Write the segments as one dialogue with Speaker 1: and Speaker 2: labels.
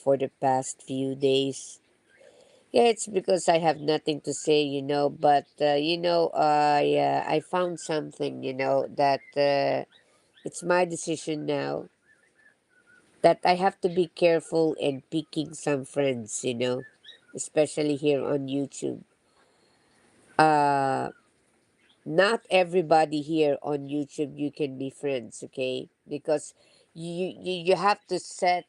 Speaker 1: for the past few days. Yeah, it's because I have nothing to say, but I found something, that it's my decision now that I have to be careful in picking some friends, especially here on YouTube. Uh Not everybody here on YouTube you can be friends, okay? Because you have to set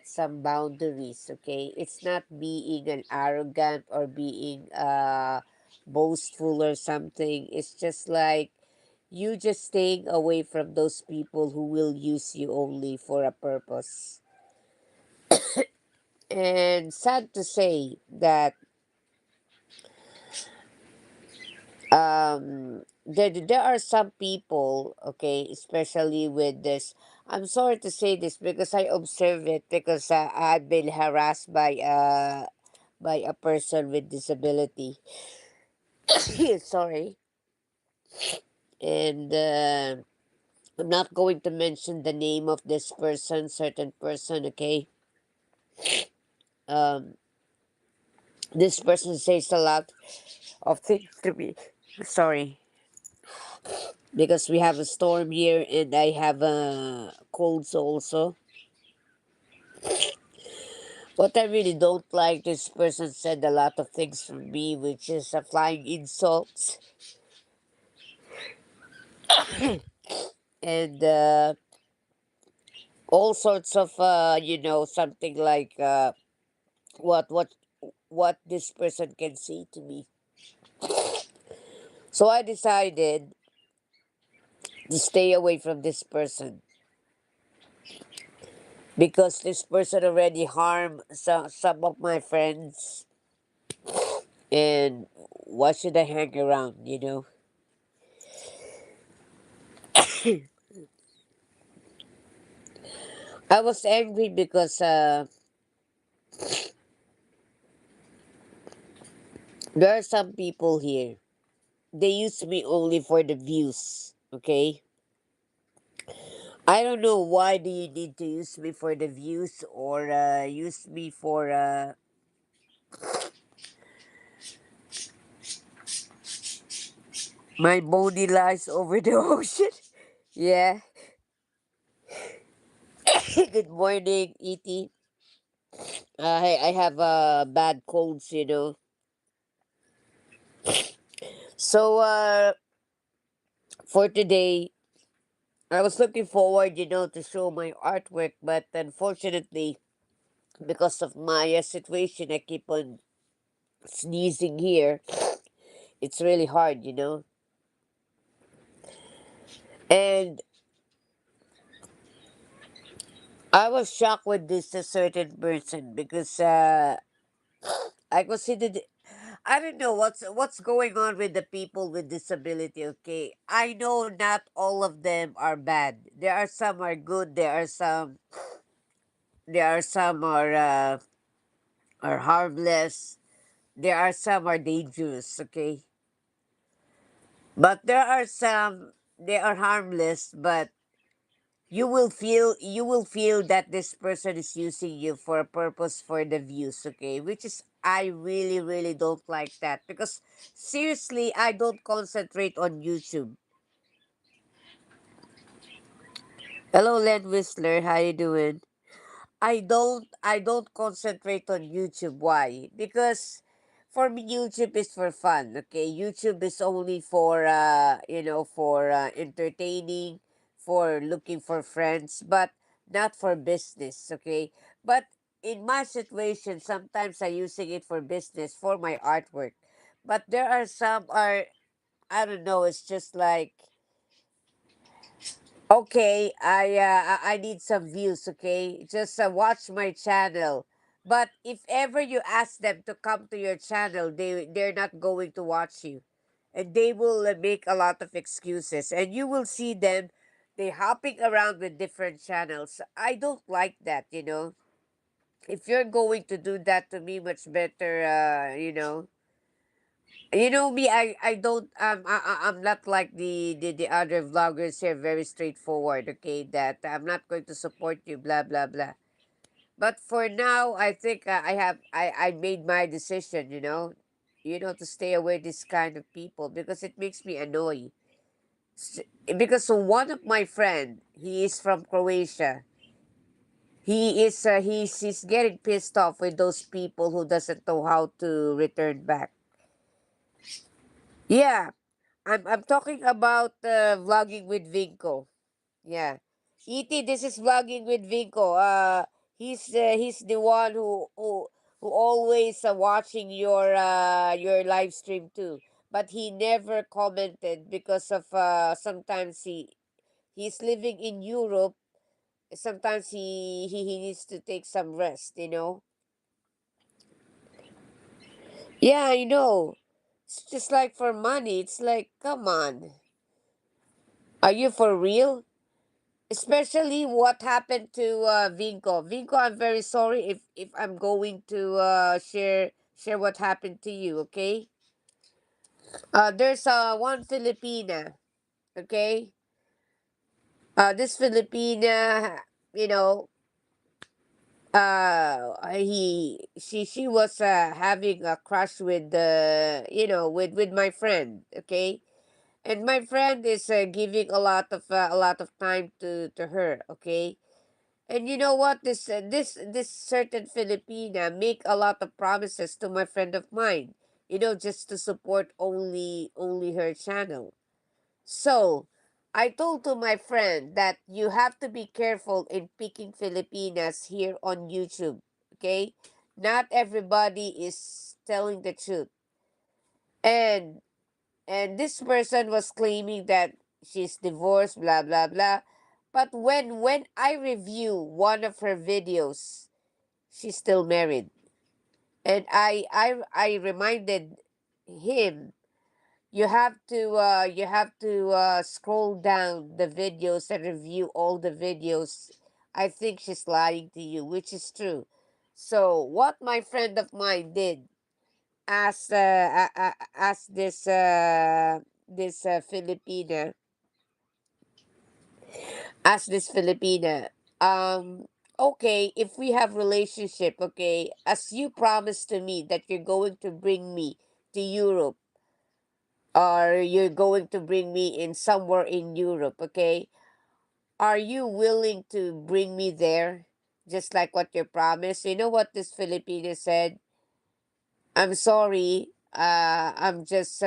Speaker 1: some boundaries, okay? It's not being an arrogant or being boastful or something. It's just like you just staying away from those people who will use you only for a purpose. And sad to say that there are some people, okay, especially with this. I'm sorry to say this because I observe it because I've been harassed by a person with disability. Sorry. And I'm not going to mention the name of this person, certain person, okay? um this person says a lot of things to me. Sorry, because we have a storm here and I have a colds also. What I really don't like, this person said a lot of things for me, which is flying insults and all sorts of something like what what what this person can say to me. So I decided to stay away from this person because this person already harmed some of my friends, and why should I hang around, I was angry because there are some people here. They use me only for the views, okay? I don't know why do you need to use me for the views or use me for my body lies over the ocean. Yeah. Good morning, E.T. I have bad colds, So for today, I was looking forward, to show my artwork, but unfortunately, because of my situation, I keep on sneezing here. It's really hard, And I was shocked with this certain person because I considered, I don't know what's going on with the people with disability. Okay, I know not all of them are bad. There are some are good. There are some are harmless. There are some are dangerous. Okay, but there are some they are harmless, but you will feel that this person is using you for a purpose for the views, okay, which is I really really don't like that because seriously I don't concentrate on YouTube. Hello, Len Whistler, how you doing? I don't concentrate on YouTube. Why? Because for me YouTube is for fun. Okay, YouTube is only for for entertaining, for looking for friends, but not for business. Okay, but in my situation, sometimes I using it for business for my artwork, but there are some are I don't know. It's just like okay, I need some views, okay? Just watch my channel. But if ever you ask them to come to your channel, they're not going to watch you. And they will make a lot of excuses and you will see them they hopping around with different channels. I don't like that. If you're going to do that to me, much better me, I don't I'm not like the other vloggers here, very straightforward, okay, that I'm not going to support you, blah blah blah. But for now, I think I made my decision, to stay away this kind of people because it makes me annoyed. Because one of my friend, he is from Croatia. He's getting pissed off with those people who doesn't know how to return back. Yeah, I'm talking about vlogging with Vinco. Yeah. ET, this is vlogging with Vinco. He's the one who always watching your live stream too. But he never commented because of sometimes he's living in Europe. Sometimes he needs to take some rest. Yeah, I know. It's just like for money. It's like, come on. Are you for real? Especially what happened to Vinco. Vinco, I'm very sorry if I'm going to share what happened to you. Okay. There's one Filipina. Okay. This Filipina, you know, she was having a crush with the with my friend. Okay. And my friend is giving a lot of time to her. Okay. And you know what? This certain Filipina make a lot of promises to my friend of mine. Just to support only her channel. So I told to my friend that you have to be careful in picking Filipinas here on YouTube. Okay, not everybody is telling the truth. And this person was claiming that she's divorced, blah blah blah. But when I review one of her videos, she's still married. And I reminded him, you have to scroll down the videos and review all the videos. I think she's lying to you, which is true. So what my friend of mine did, asked this Filipina, okay, if we have relationship, okay, as you promised to me that you're going to bring me to Europe, or you're going to bring me in somewhere in Europe, okay, are you willing to bring me there, just like what you promised? You know what this Filipino said? I'm sorry. I'm just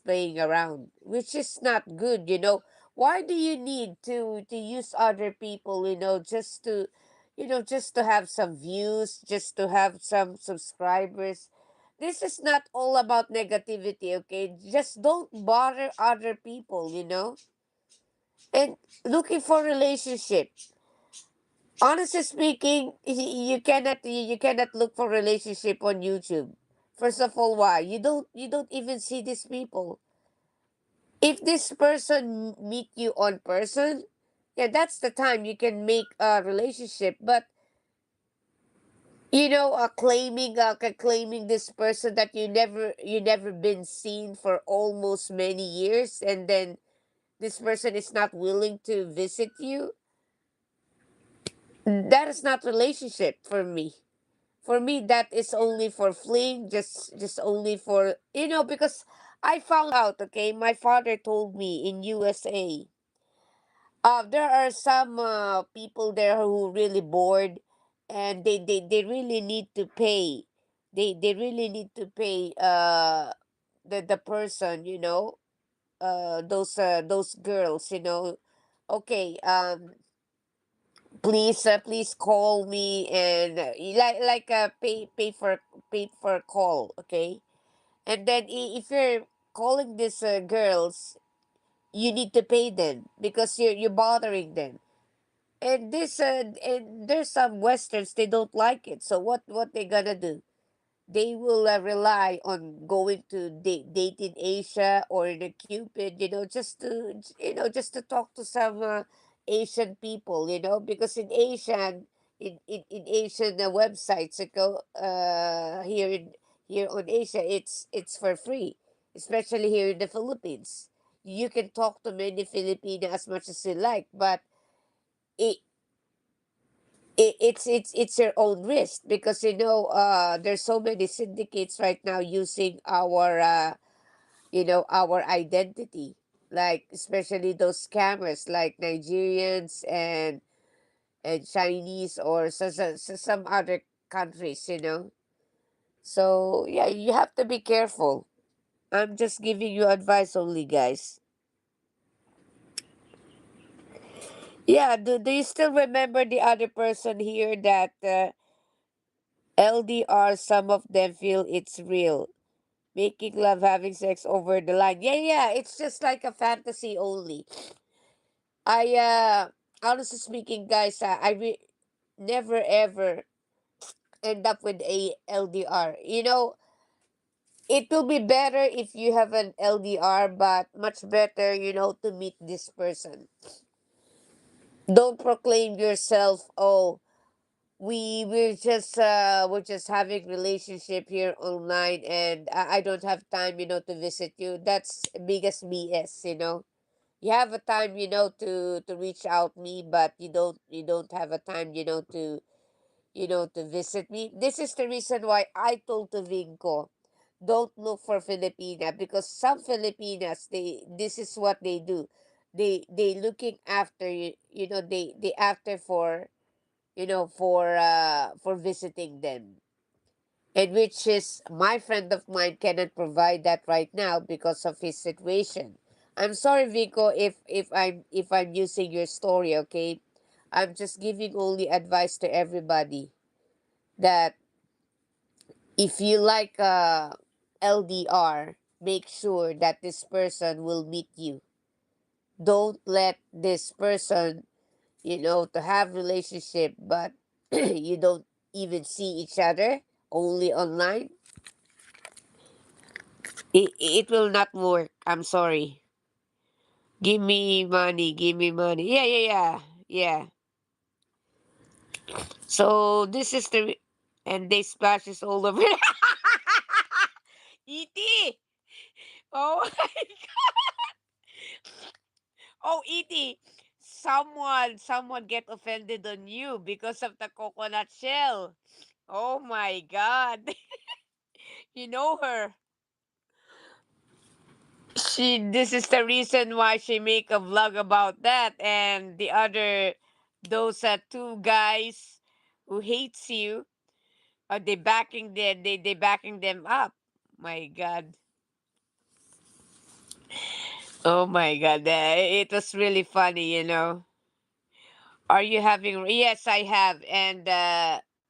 Speaker 1: playing around, which is not good. Why do you need to use other people, just to have some views, just to have some subscribers? This is not all about negativity, okay? Just don't bother other people. And looking for relationship. Honestly speaking, you cannot look for relationship on YouTube. First of all, why? You don't even see these people. If this person meet you on person, yeah, that's the time you can make a relationship. But claiming this person that you never been seen for almost many years, and then this person is not willing to visit you. That is not relationship for me. For me, that is only for fling, just only for, because I found out, okay, my father told me in USA, there are some people there who really bored, and they really need to pay. They really need to pay the person, those girls, okay, please call me, and pay for a call, okay? And then if you're calling these girls, you need to pay them because you're bothering them. And there's some westerns, they don't like it. So what they gonna do? They will rely on going to date in Asia or in a Cupid, just to talk to some Asian people, because in Asian websites, here on Asia, it's for free, especially here in the Philippines. You can talk to many Filipino as much as you like, but it it's your own risk, because there's so many syndicates right now using our identity, like especially those scammers like Nigerians and Chinese, or some other countries. So yeah, you have to be careful. I'm just giving you advice only, guys. Yeah, do you still remember the other person here that LDR, some of them feel it's real. Making love, having sex over the line. Yeah, yeah, it's just like a fantasy only. I honestly speaking, guys, never ever end up with a LDR. It will be better if you have an LDR, but much better, to meet this person. Don't proclaim yourself, oh, we're just having relationship here online, and I don't have time, to visit you. That's biggest BS. You have a time, to reach out me, but you don't have a time, to visit me. This is the reason why I told to Vinco, don't look for Filipina, because some Filipinas, this is what they do. They looking after you, they after for visiting them. And which is, my friend of mine cannot provide that right now because of his situation. I'm sorry, Vico, if I'm using your story, okay? I'm just giving only advice to everybody that if you like LDR, make sure that this person will meet you. Don't let this person, to have relationship, but you don't even see each other, only online. It will not work. I'm sorry. Give me money. Give me money. Yeah, yeah, yeah. Yeah. So this is and they splashes all over. E.T. Oh, oh, E.T. Someone get offended on you because of the coconut shell. Oh my God. You know her. This is the reason why she make a vlog about that, and the other, those two guys who hates you, are they backing them up. My God. Oh my God, it was really funny. Are you having? Yes, I have, and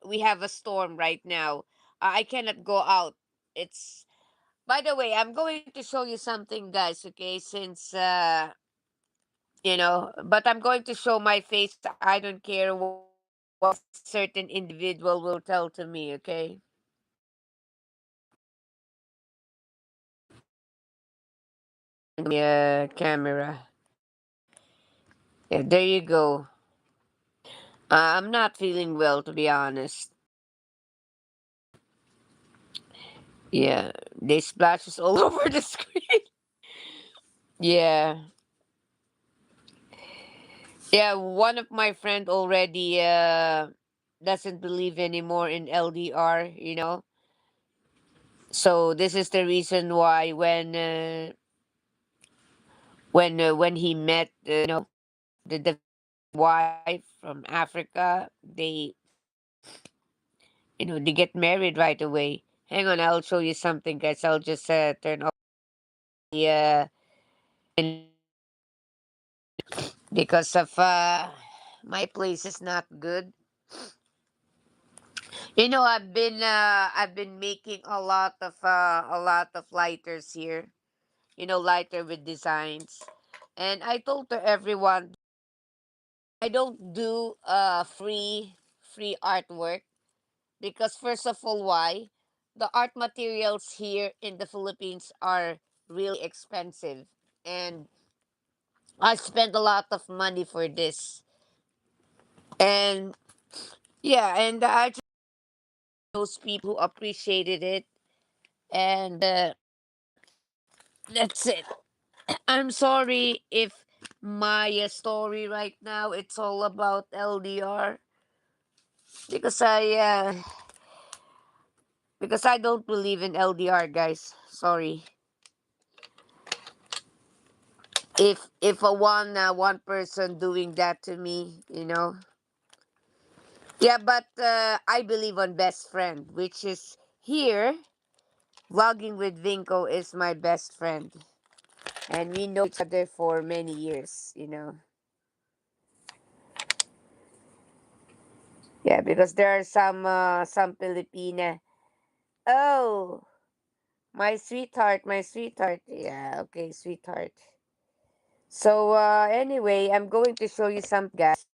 Speaker 1: we have a storm right now. I cannot go out. It's By the way, I'm going to show you something, guys, okay? Since but I'm going to show my face. I don't care what certain individual will tell to me, okay? Camera. Yeah, there you go. I'm not feeling well, to be honest. Yeah, they splashes all over the screen. Yeah. Yeah, one of my friend already doesn't believe anymore in LDR. So this is the reason why when he met the wife from Africa, they get married right away. Hang on, I'll show you something, guys. I'll just turn off the because of my place is not good. I've been making a lot of lighters here. Lighter with designs. And I told to everyone, I don't do free artwork, because first of all, why? The art materials here in the Philippines are really expensive, and I spent a lot of money for this. And yeah, and I just those people who appreciated it, and that's it. I'm sorry if my story right now, it's all about LDR. because I don't believe in LDR, guys. Sorry. If a one person doing that to me, yeah, but I believe on best friend, which is here. Vlogging with Vinco is my best friend, and we know each other for many years. Yeah, because there are some Filipina. Oh, my sweetheart, my sweetheart. Yeah, okay, sweetheart. So anyway, I'm going to show you some guys.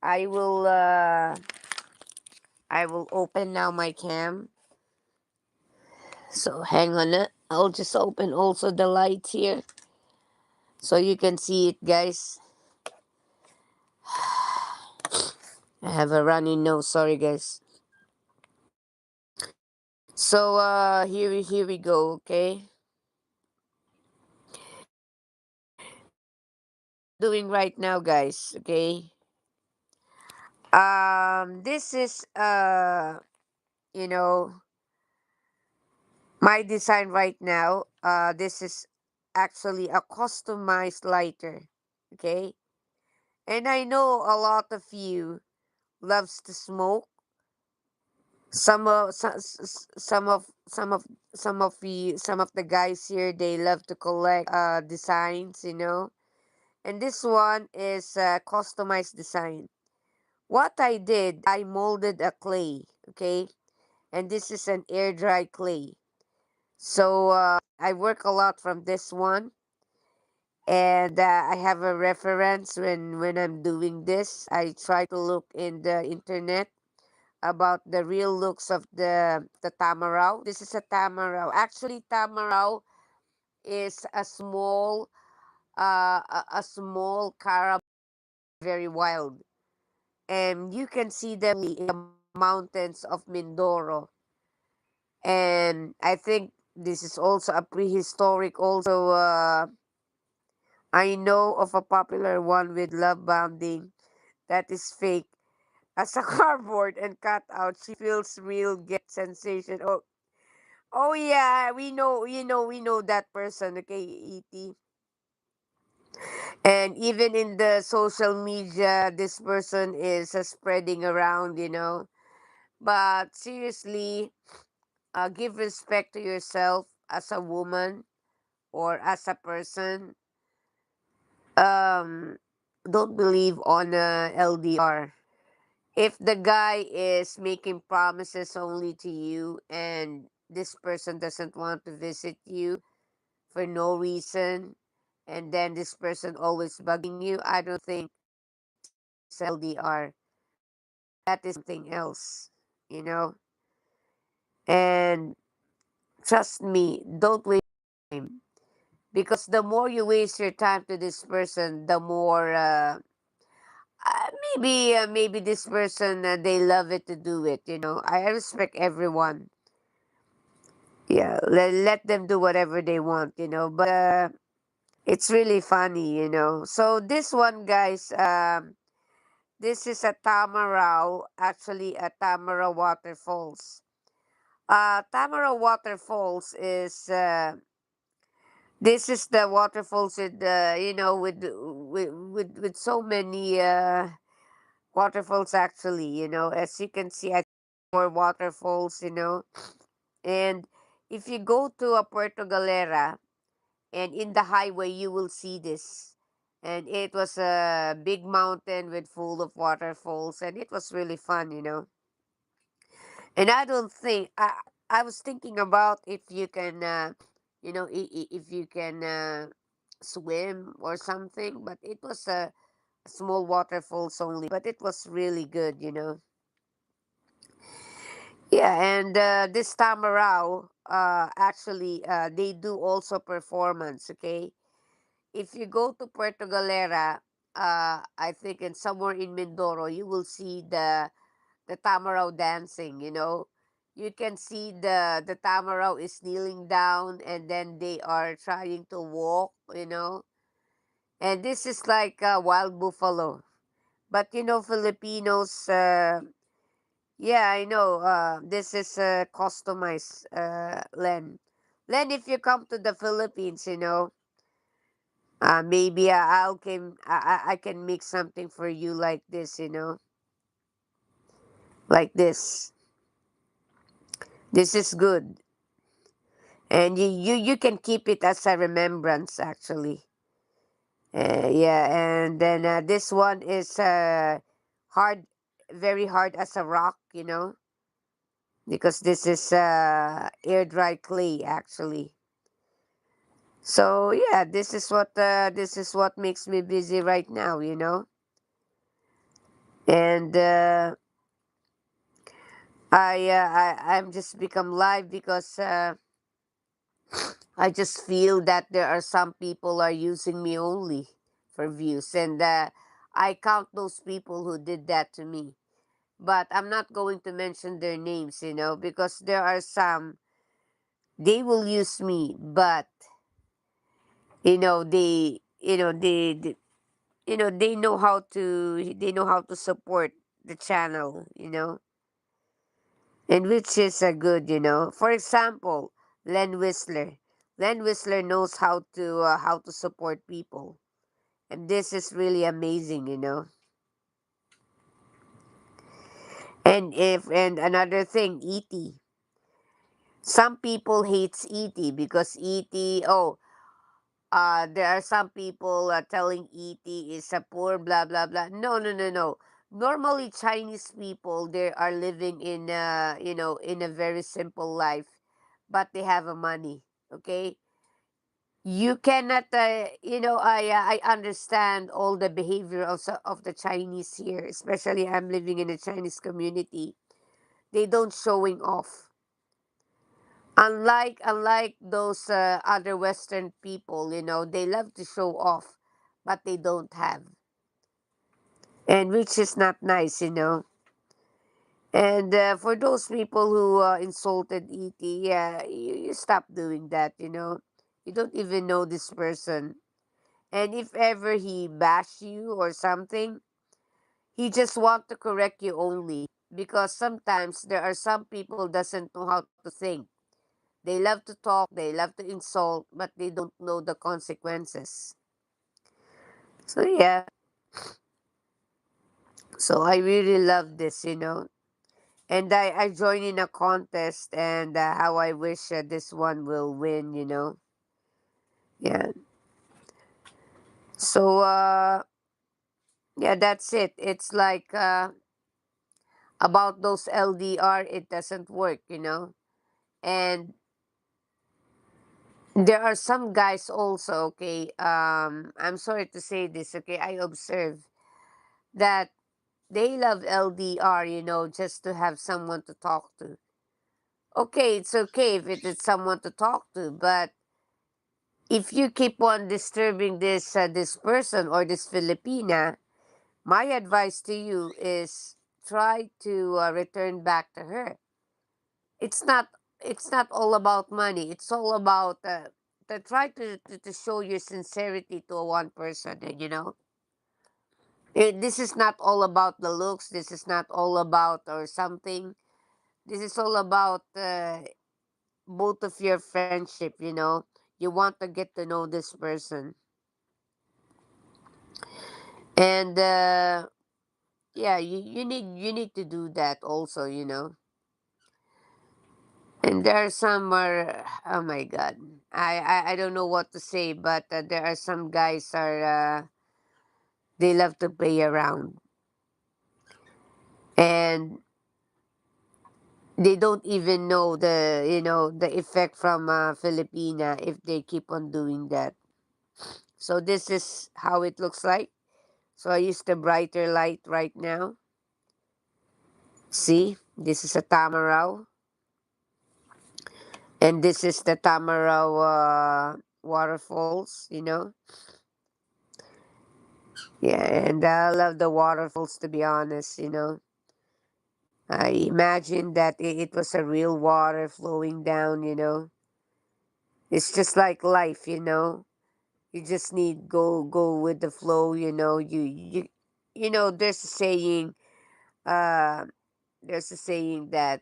Speaker 1: I will uh I will open now my cam. So hang on I'll just open also the light here so you can see it, guys. I have a runny nose, sorry guys. So here we go, okay? Doing right now, guys, okay? This is you know my design right now. This is actually a customized lighter, okay? And I know a lot of you loves to smoke. Some of the guys here, they love to collect designs. And this one is customized design. What I did, I molded a clay, okay? And this is an air dry clay. So I work a lot from this one, and I have a reference when I'm doing this. I try to look in the internet about the real looks of the tamaraw. This is a tamaraw. Actually, tamaraw is a small carabao, very wild, and you can see them in the mountains of Mindoro. And I think this is also a prehistoric. Also, I know of a popular one with love bounding that is fake as a cardboard and cut out. She feels real, get sensation. Oh yeah, we know that person, okay, ET. And even in the social media, this person is spreading around. But seriously, give respect to yourself as a woman or as a person. Um, don't believe on LDR. If the guy is making promises only to you and this person doesn't want to visit you for no reason, and then this person always bugging you, I don't think it's LDR. That is something else. And trust me, don't waste time, because the more you waste your time to this person, the more maybe this person, they love it to do it. I respect everyone. Yeah, let them do whatever they want. But it's really funny. So this one, guys, this is a tamaraw, actually a tamaraw waterfalls. Tamaraw waterfalls is this is the waterfalls with with so many waterfalls, actually. As you can see, I more waterfalls. And if you go to a Puerto Galera, and in the highway you will see this, and it was a big mountain with full of waterfalls, and it was really fun. And I don't think I was thinking about if you can if you can swim or something, but it was a small waterfalls only, but it was really good. Yeah, and this time around, actually, they do also performance, okay? If you go to Puerto Galera, I think in somewhere in Mindoro, you will see the tamaraw dancing. You can see the tamaraw is kneeling down, and then they are trying to walk. And this is like wild buffalo. But Filipinos, Yeah, I know. This is customized, Len. Len, if you come to the Philippines, maybe I can make something for you like this, like this. This is good, and you can keep it as a remembrance, actually. Yeah, and then this one is hard, very hard as a rock, because this is air dry clay, actually. So yeah, this is what makes me busy right now, and I'm just become live because I just feel that there are some people are using me only for views, and I count those people who did that to me. But I'm not going to mention their names, because there are some, they will use me, but they know how to support the channel, and which is a good, for example, Len Whistler. Len Whistler knows how to support people, and this is really amazing, and another thing, ET. Some people hates ET because ET. Oh, there are some people telling ET is a poor, blah blah blah. No, no, no, no. Normally, Chinese people, they are living in a very simple life, but they have a money. Okay, you cannot. I understand all the behavior of the Chinese here, especially I'm living in a Chinese community. They don't showing off. Unlike those other Western people, they love to show off, but they don't have, and which is not nice. And for those people who insulted ET, yeah, you stop doing that. You don't even know this person, and if ever he bash you or something, he just want to correct you only, because sometimes there are some people doesn't know how to think. They love to talk, they love to insult, but they don't know the consequences. So yeah, so I really love this. And I join in a contest, and how I wish this one will win. Yeah. So yeah, that's it. It's like about those LDR, it doesn't work. And there are some guys also, okay. I'm sorry to say this, okay. I observe that they love LDR, just to have someone to talk to. Okay, it's okay if it is someone to talk to, but if you keep on disturbing this person or this Filipina, my advice to you is try to return back to her. It's not it's not all about money. It's all about to try to show your sincerity to one person, this is not all about the looks. This is not all about or something. This is all about both of your friendship. You want to get to know this person. And yeah, you need to do that also. And there are some are, oh my god. I don't know what to say, but there are some guys are they love to play around. And they don't even know the effect from Filipina if they keep on doing that. So this is how it looks like. So I use the brighter light right now. See, this is a Tamaraw, and this is the Tamaraw waterfalls. Yeah, and I love the waterfalls, to be honest. I imagine that it was a real water flowing down. It's just like life. You just need go with the flow. There's a saying, uh there's a saying that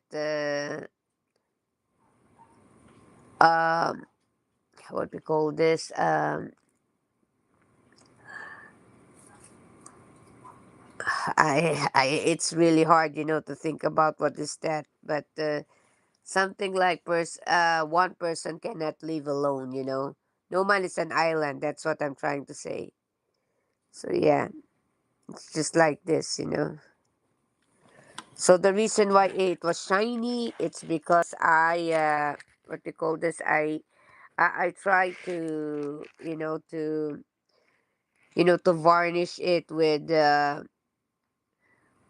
Speaker 1: um what we call this, I it's really hard, to think about what is that, but something like one person cannot live alone. No man is an island. That's what I'm trying to say. So yeah, it's just like this. So the reason why it was shiny, it's because what do you call this? I try to varnish it with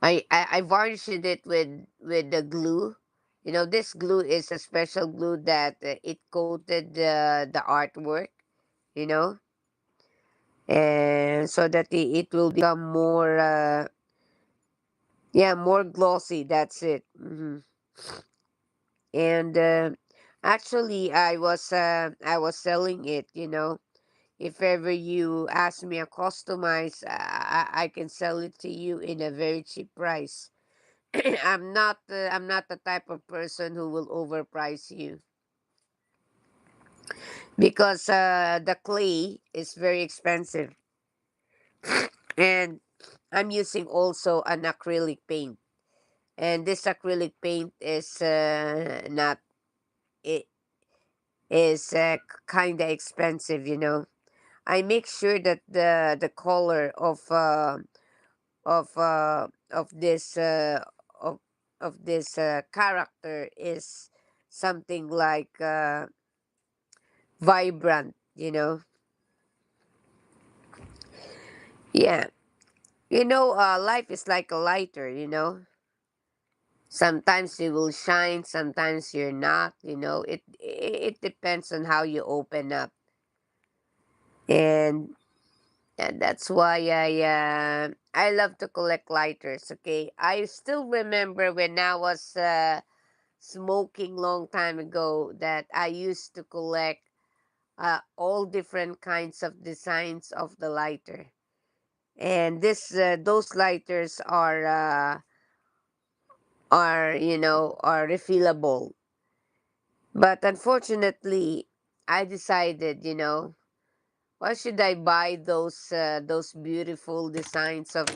Speaker 1: I varnished it with the glue. This glue is a special glue that it coated the artwork, you know, and so that it will become more, yeah, more glossy. That's it. And actually, I was selling it. If ever you ask me a customize, I can sell it to you in a very cheap price. I'm not the type of person who will overprice you, because the clay is very expensive, and I'm using also an acrylic paint, and this acrylic paint is not it is kind of expensive. I make sure that the color of this of this character is something like vibrant. Yeah. Life is like a lighter. Sometimes you will shine, sometimes you're not. It depends on how you open up. And that's why I love to collect lighters. Okay, I still remember when I was smoking long time ago that I used to collect all different kinds of designs of the lighter. And this those lighters are refillable. But unfortunately, I decided, why should I buy those beautiful designs of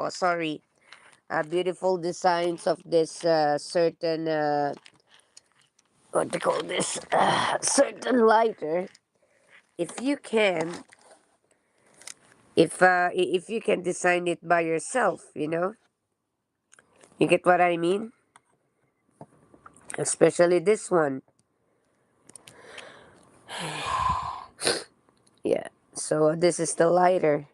Speaker 1: sorry, beautiful designs of this certain what they call this certain lighter. If you can, if you can design it by yourself, you get what I mean. Especially this one. Yeah. So this is the lighter.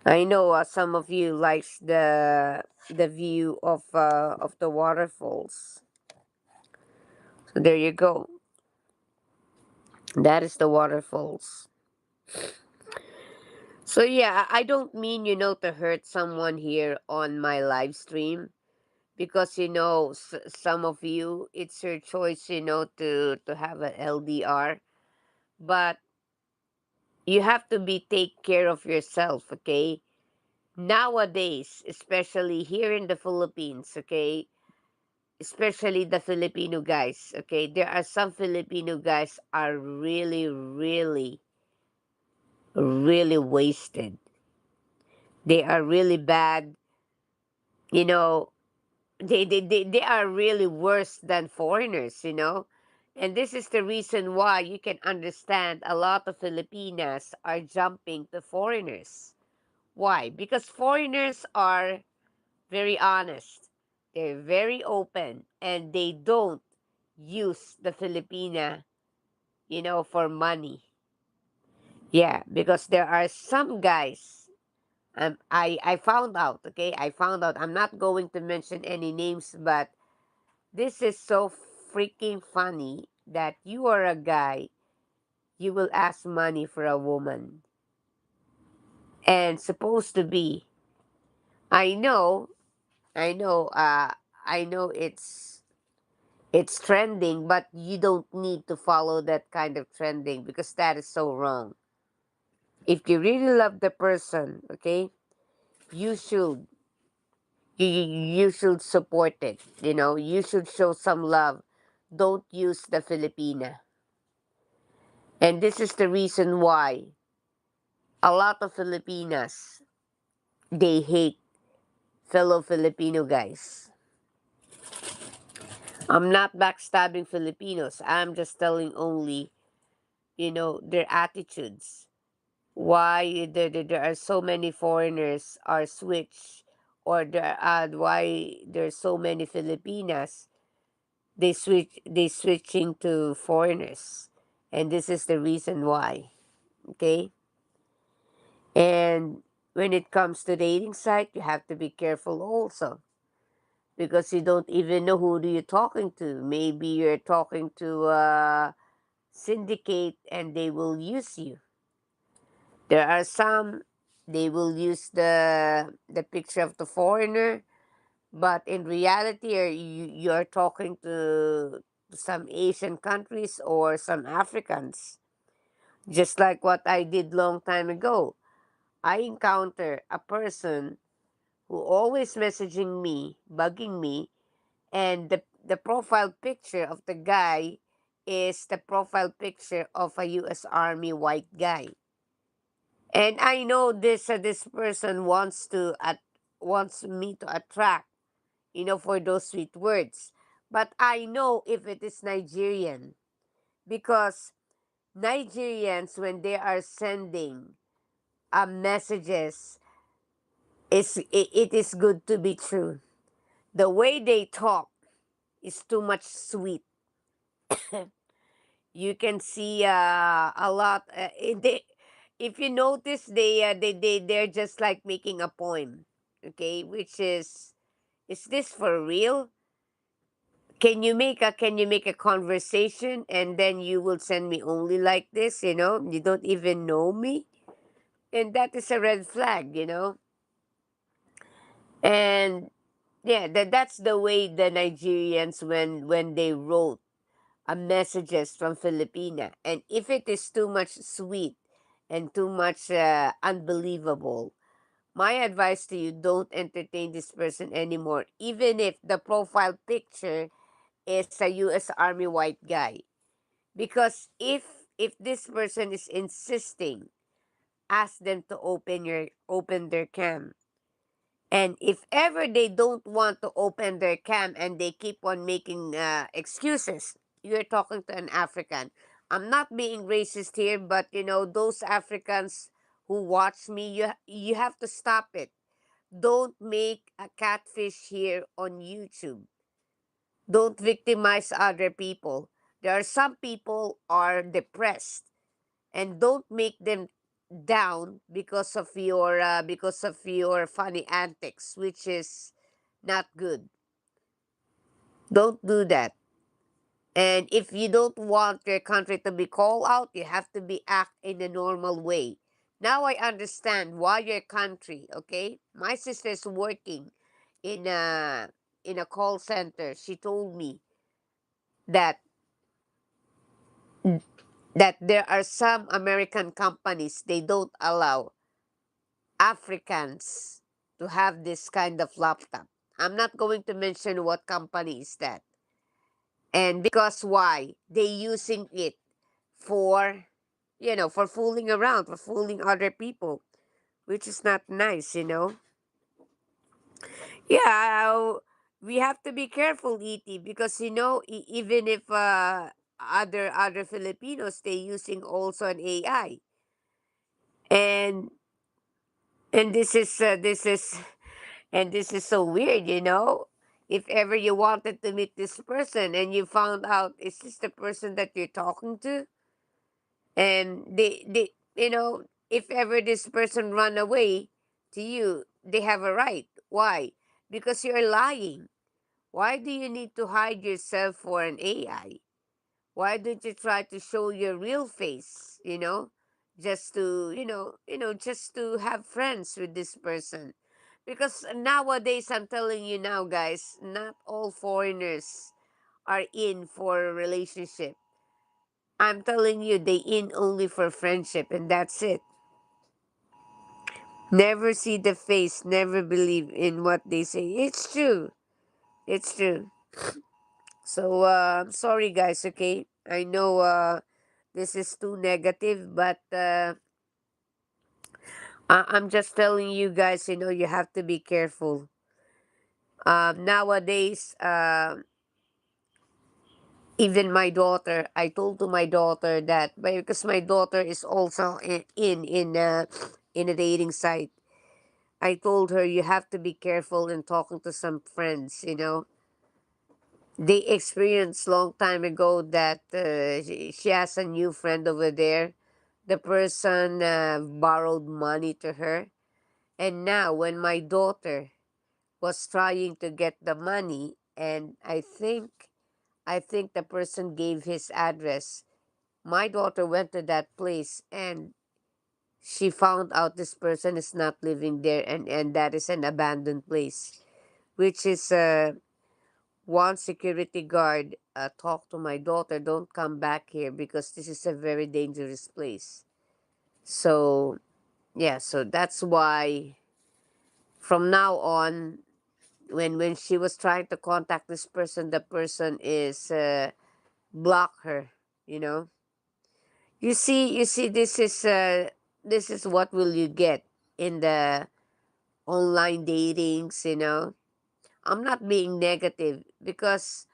Speaker 1: I know some of you likes the view of the waterfalls. So there you go. That is the waterfalls. So yeah, I don't mean to hurt someone here on my live stream, because some of you, it's your choice to have an LDR, but you have to be take care of yourself, okay? Nowadays, especially here in the Philippines, okay, especially the Filipino guys, okay, there are some Filipino guys are really, really, really wasted. They are really bad. You know, they are really worse than foreigners. And this is the reason why you can understand a lot of Filipinas are jumping to foreigners. Why? Because foreigners are very honest. They're very open, and they don't use the Filipina, for money. Yeah, because there are some guys. I found out. Okay, I found out. I'm not going to mention any names, but this is so freaking funny that you are a guy. You will ask money for a woman, and supposed to be. I know. I know. I know it's trending, but you don't need to follow that kind of trending, because that is so wrong. If you really love the person, okay, you should you should support it. You should show some love. Don't use the Filipina. And this is the reason why a lot of Filipinas, they hate fellow Filipino guys. I'm not backstabbing Filipinos. I'm just telling only, their attitudes. Why there are so many foreigners are switch, or why there's so many Filipinas, they switching to foreigners. And this is the reason why. Okay? And when it comes to dating site, you have to be careful also, because you don't even know who you're talking to. Maybe you're talking to a syndicate and they will use you. There are some, they will use the picture of the foreigner, but in reality you're talking to some Asian countries or some Africans. Just like what I did long time ago. I encounter a person who always messaging me, bugging me, and the profile picture of the guy is the profile picture of a US Army white guy. And I know this person wants me to attract, for those sweet words. But I know if it is Nigerian, because Nigerians, when they are sending messages, it is good to be true. The way they talk is too much sweet. You can see a lot. If you notice, they're just like making a poem. Okay, which is this for real? Can you make a conversation and then you will send me only like this? You don't even know me, and that is a red flag. And yeah, that's the way the Nigerians, when they wrote messages from Filipina. And if it is too much sweet and too much unbelievable, my advice to you, don't entertain this person anymore, even if the profile picture is a US Army white guy. Because if this person is insisting, ask them to open their cam. And if ever they don't want to open their cam and they keep on making excuses, you're talking to an African. I'm not being racist here, but those Africans who watch me, you have to stop it. Don't make a catfish here on YouTube. Don't victimize other people. There are some people are depressed, and don't make them down because of your funny antics, which is not good. Don't do that. And if you don't want your country to be called out, you have to be act in a normal way. Now I understand why your country. Okay, my sister is working in a call center. She told me that that there are some American companies, they don't allow Africans to have this kind of laptop. I'm not going to mention what company is that. And because why? They using it for, for fooling around, for fooling other people, which is not nice. Yeah, we have to be careful, ET, because even if other Filipinos, they using also an AI. And this is so weird. If ever you wanted to meet this person and you found out, is this the person that you're talking to? And if ever this person run away to you, they have a right. Why? Because you're lying. Why do you need to hide yourself for an AI? Why don't you try to show your real face, just to have friends with this person? Because nowadays, I'm telling you now, guys, not all foreigners are in for a relationship. I'm telling you, they in only for friendship, and that's it. Never see the face, never believe in what they say. It's true. It's true. So, I'm sorry, guys, okay? I know this is too negative, but I'm just telling you guys, you have to be careful. Nowadays, even my daughter, I told to my daughter that, because my daughter is also in a dating site. I told her you have to be careful in talking to some friends. They experienced long time ago that she has a new friend over there. The person borrowed money to her, and now when my daughter was trying to get the money, and I think the person gave his address. My daughter went to that place, and she found out this person is not living there, and that is an abandoned place, which is one security guard talked to my daughter, don't come back here because this is a very dangerous place. So, yeah, so that's why from now on, when she was trying to contact this person, the person is block her, you know. You see, this is what will you get in the online datings. I'm not being negative because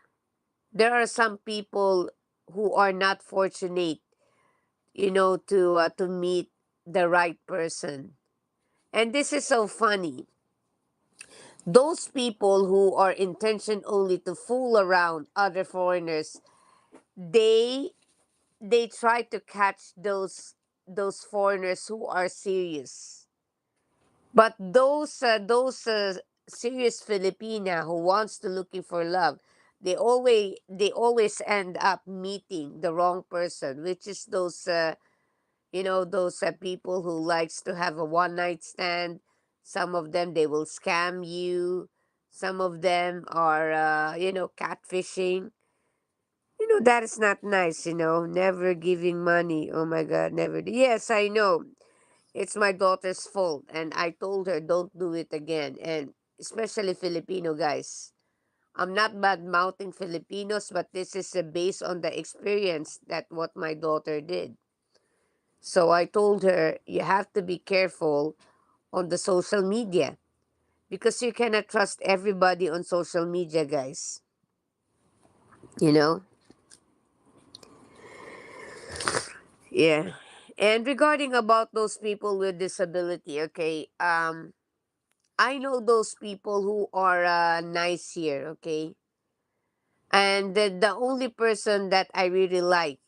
Speaker 1: there are some people who are not fortunate, to meet the right person. And this is so funny. Those people who are intention only to fool around other foreigners, they they try to catch those foreigners who are serious. But those serious Filipina who wants to looking for love, they always end up meeting the wrong person, which is those people who likes to have a one night stand. Some of them, they will scam you. Some of them are catfishing. That is not nice. Never giving money. Oh my God, never. Yes, I know. It's my daughter's fault, and I told her don't do it again. And especially Filipino guys. I'm not bad mouthing Filipinos, but this is based on the experience that what my daughter did. So I told her you have to be careful on the social media because you cannot trust everybody on social media, guys. You know? Yeah. And regarding about those people with disability, okay, I know those people who are nice here, okay? And the only person that I really like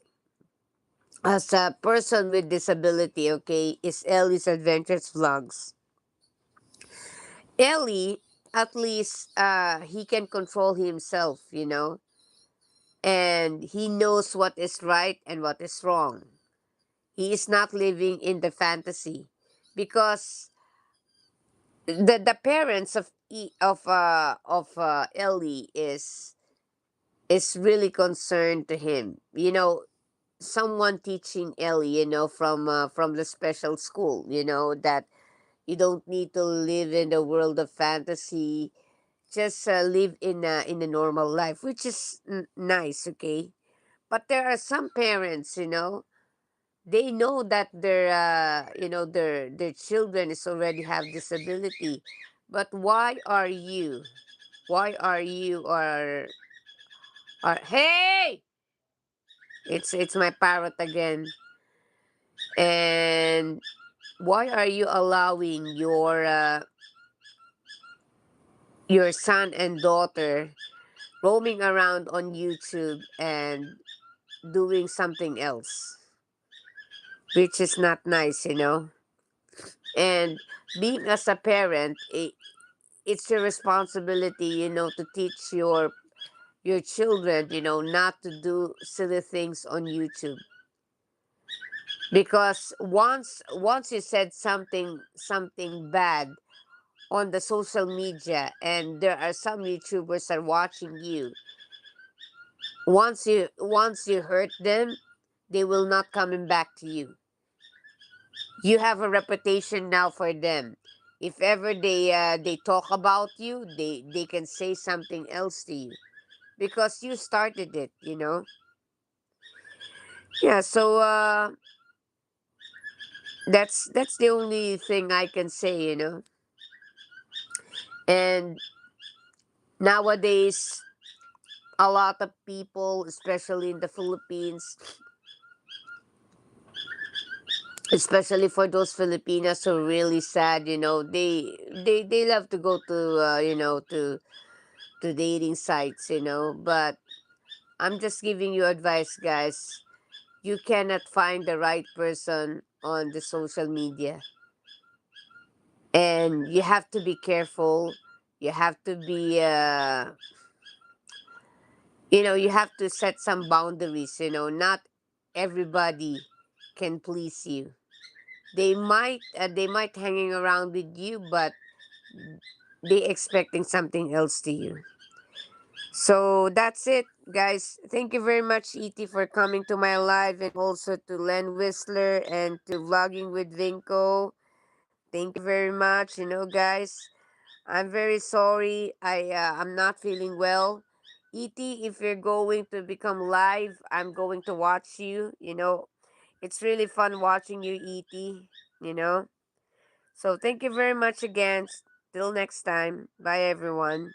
Speaker 1: as a person with disability, okay, is Ellie's Adventures Vlogs. Ellie, at least he can control himself, and he knows what is right and what is wrong. He is not living in the fantasy because the parents of Ellie is really concerned to him. Someone teaching Ellie, from the special school, that you don't need to live in the world of fantasy. Just live in a normal life, which is nice, okay. But there are some parents, they know that their children is already have disability, but why are you are hey, it's my parrot again. And why are you allowing your son and daughter roaming around on YouTube and doing something else, which is not nice. And being as a parent, it's your responsibility, to teach your children, not to do silly things on YouTube. Because once you said something bad on the social media, and there are some YouTubers are watching you, once you hurt them, they will not coming back to you. You have a reputation now for them. If ever they talk about you, they can say something else to you because you started it, you know. Yeah, so that's the only thing I can say, you know. And nowadays, a lot of people, especially in the Philippines, especially for those Filipinas who are really sad, you know, they love to go to to dating sites, you know. But I'm just giving you advice, guys. You cannot find the right person on the social media, and you have to be careful. You have to be you have to set some boundaries, you know. Not everybody can please you. They might hanging around with you, but they expecting something else to you. So that's it, guys. Thank you very much, Et, for coming to my live, and also to Len Whistler and to Vlogging with Vinco. Thank you very much. You know, guys, I'm very sorry. I'm not feeling well. Et, if you're going to become live, I'm going to watch you. You know, it's really fun watching you, Et. You know. So thank you very much again. Till next time. Bye, everyone.